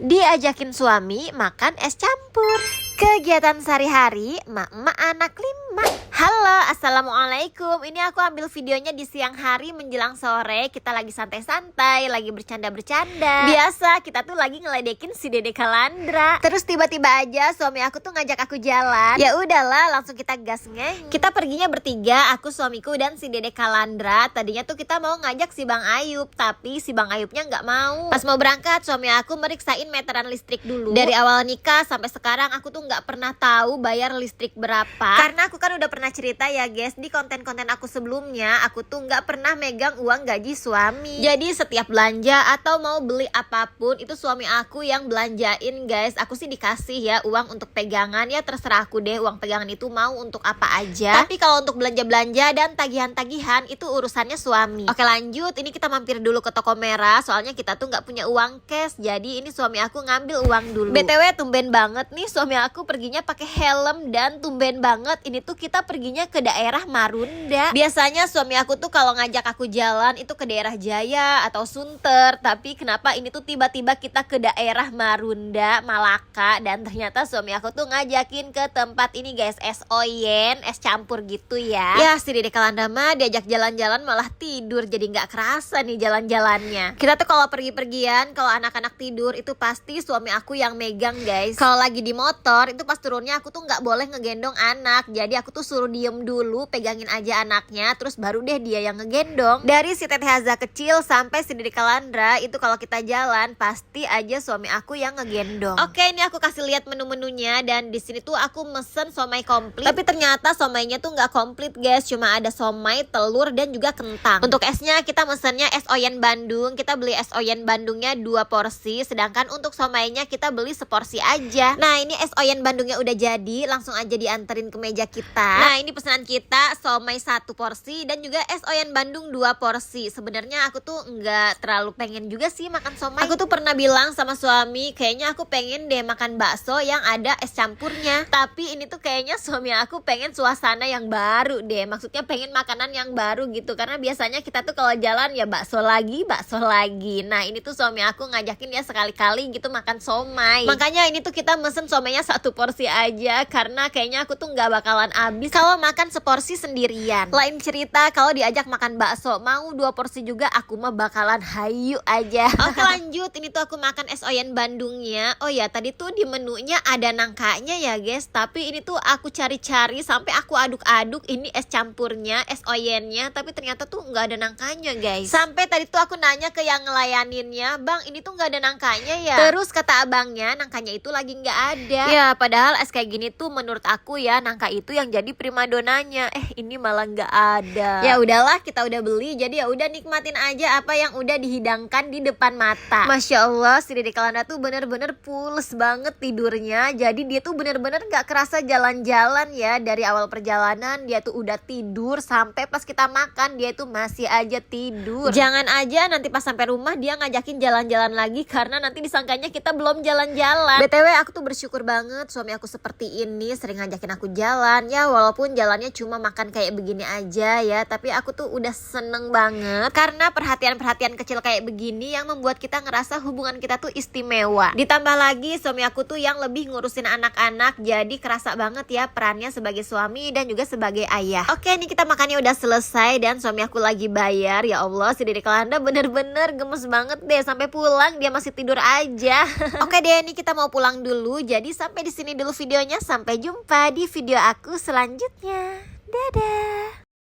Diajakin suami makan es campur. Kegiatan sehari-hari emak-emak anak 5. Halo, assalamualaikum. Ini aku ambil videonya di siang hari menjelang sore. Kita lagi santai-santai, lagi bercanda-bercanda. Biasa kita tuh lagi ngeledekin si Dede Kalandra. Terus tiba-tiba aja suami aku tuh ngajak aku jalan. Ya udahlah, langsung kita gas ngeng. Kita perginya bertiga, aku, suamiku, dan si Dede Kalandra. Tadinya tuh kita mau ngajak si Bang Ayub, tapi si Bang Ayubnya nggak mau. Pas mau berangkat, suami aku meriksain meteran listrik dulu. Dari awal nikah sampai sekarang aku tuh nggak pernah tahu bayar listrik berapa. Karena aku kan udah pernah cerita ya guys, di konten-konten aku sebelumnya, aku tuh nggak pernah megang uang gaji suami. Jadi setiap belanja atau mau beli apapun itu suami aku yang belanjain guys. Aku sih dikasih ya uang untuk pegangan, ya terserah aku deh uang pegangan itu mau untuk apa aja. Tapi kalau untuk belanja-belanja dan tagihan-tagihan itu urusannya suami. Oke lanjut, ini kita mampir dulu ke toko merah, soalnya kita tuh nggak punya uang cash. Jadi ini suami aku ngambil uang dulu. BTW tumben banget nih suami aku perginya pakai helm, dan tumben banget ini tuh kita perginya ke daerah Marunda. Biasanya suami aku tuh kalau ngajak aku jalan itu ke daerah Jaya atau Sunter, tapi kenapa ini tuh tiba-tiba kita ke daerah Marunda, Malaka, dan ternyata suami aku tuh ngajakin ke tempat ini guys, es oyen, es campur gitu ya. Ya si Dede Kalandra mah diajak jalan-jalan malah tidur, jadi nggak kerasa nih jalan-jalannya. Kita tuh kalau pergi-pergian, kalau anak-anak tidur itu pasti suami aku yang megang guys. Kalau lagi di motor itu pas turunnya aku tuh nggak boleh ngegendong anak, jadi aku tuh suruh diem dulu, pegangin aja anaknya, terus baru deh dia yang ngegendong. Dari si Teteh Haza kecil sampai si Dede Kalandra itu kalau kita jalan pasti aja suami aku yang ngegendong. Oke, ini aku kasih lihat menu-menunya, dan di sini tuh aku mesen somai komplit. Tapi ternyata somainya tuh nggak komplit guys, cuma ada somai, telur, dan juga kentang. Untuk esnya kita mesennya es oyen Bandung. Kita beli es oyen Bandungnya 2 porsi, sedangkan untuk somainya kita beli seporsi aja. Nah ini es oyen Bandungnya udah jadi, langsung aja dianterin ke meja kita. Nah ini pesanan kita, somai 1 porsi dan juga es oyen Bandung 2 porsi. Sebenarnya aku tuh nggak terlalu pengen juga sih makan somai. Aku tuh pernah bilang sama suami, kayaknya aku pengen deh makan bakso yang ada es campurnya. Tapi ini tuh kayaknya suami aku pengen suasana yang baru deh. Maksudnya pengen makanan yang baru gitu. Karena biasanya kita tuh kalau jalan ya bakso lagi, bakso lagi. Nah ini tuh suami aku ngajakin ya sekali-kali gitu makan somai. Makanya ini tuh kita mesen somainya 1 porsi aja, karena kayaknya aku tuh nggak bakalan habis kalau makan seporsi sendirian. Lain cerita kalau diajak makan bakso, mau 2 porsi juga aku mah bakalan hayu aja. Oke lanjut, ini tuh aku makan es oyen Bandungnya. Oh ya tadi tuh di menunya ada nangkanya ya guys, tapi ini tuh aku cari-cari sampai aku aduk-aduk ini es campurnya, es oyennya, tapi ternyata tuh nggak ada nangkanya guys. Sampai tadi tuh aku nanya ke yang ngelayaninnya, bang ini tuh nggak ada nangkanya ya? Terus kata abangnya nangkanya itu lagi nggak ada. Ya padahal es kayak gini tuh menurut aku ya nangka itu yang jadi primadonanya. Ini malah nggak ada. Ya udahlah, kita udah beli, jadi ya udah nikmatin aja apa yang udah dihidangkan di depan mata. Masya Allah, si Dede Kalandra tuh bener-bener pules banget tidurnya. Jadi dia tuh bener-bener nggak kerasa jalan-jalan ya. Dari awal perjalanan dia tuh udah tidur, sampai pas kita makan dia tuh masih aja tidur. Jangan aja nanti pas sampai rumah dia ngajakin jalan-jalan lagi, karena nanti disangkanya kita belum jalan-jalan. BTW aku tuh bersyukur banget suami aku seperti ini, sering ngajakin aku jalan. Ya walaupun jalannya cuma makan kayak begini aja ya, tapi aku tuh udah seneng banget. Karena perhatian-perhatian kecil kayak begini yang membuat kita ngerasa hubungan kita tuh istimewa. Ditambah lagi suami aku tuh yang lebih ngurusin anak-anak, jadi kerasa banget ya perannya sebagai suami dan juga sebagai ayah. Oke, ini kita makannya udah selesai dan suami aku lagi bayar. Ya Allah, si Dede Kalandra bener-bener gemes banget deh, sampai pulang dia masih tidur aja. Oke deh, ini kita mau pulang dulu. Jadi sampai di sini dulu videonya. Sampai jumpa di video aku selanjutnya. Dadah.